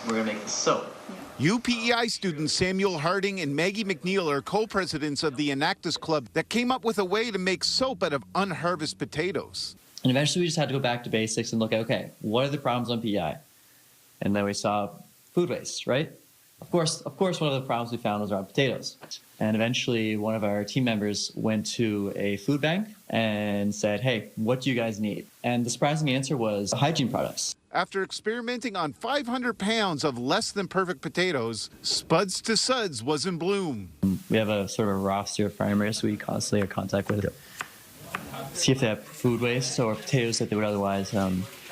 We're going to make the soap. UPEI students Samuel Harding and Maggie McNeil are co-presidents of the Enactus Club that came up with a way to make soap out of unharvested potatoes. And eventually we just had to go back to basics and look at, okay, what are the problems on PEI? And then we saw food waste, right? Of course, one of the problems we found was around potatoes. And eventually one of our team members went to a food bank and said, hey, what do you guys need? And the surprising answer was hygiene products. After experimenting on 500 pounds of less than perfect potatoes, Spuds2Suds was in bloom. We have a sort of a roster of farmers we constantly are in contact with. See if they have food waste or potatoes that they would otherwise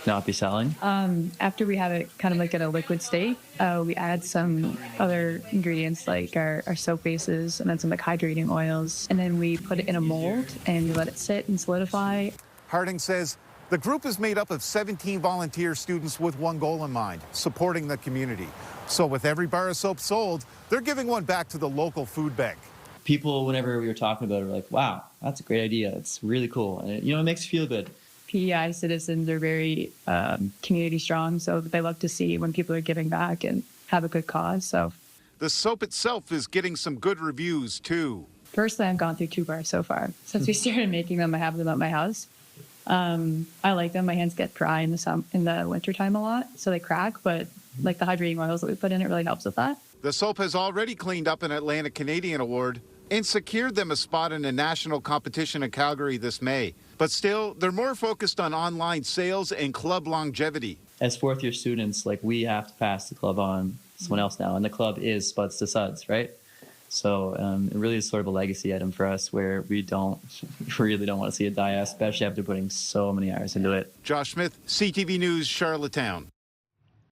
not be selling. After we have it kind of like in a liquid state, we add some other ingredients like our soap bases and then some like hydrating oils. And then we put it in a mold and we let it sit and solidify. Harding says the group is made up of 17 volunteer students with one goal in mind, supporting the community. So with every bar of soap sold, they're giving one back to the local food bank. People, whenever we were talking about it, were like, wow, that's a great idea. It's really cool. And it makes you feel good. PEI citizens are very community strong, so they love to see when people are giving back and have a good cause. So the soap itself is getting some good reviews, too. Personally, I've gone through 2 bars so far. Since we started making them, I have them at my house. I like them. My hands get dry in the wintertime a lot, so they crack, but like the hydrating oils that we put in, it really helps with that. The soap has already cleaned up an Atlantic Canadian award and secured them a spot in a national competition in Calgary this May. But still, they're more focused on online sales and club longevity. As fourth-year students, we have to pass the club on to someone else now, and the club is Spuds2Suds, right? So it really is sort of a legacy item for us where we really don't want to see it die, especially after putting so many hours into it. Josh Smith, CTV News, Charlottetown.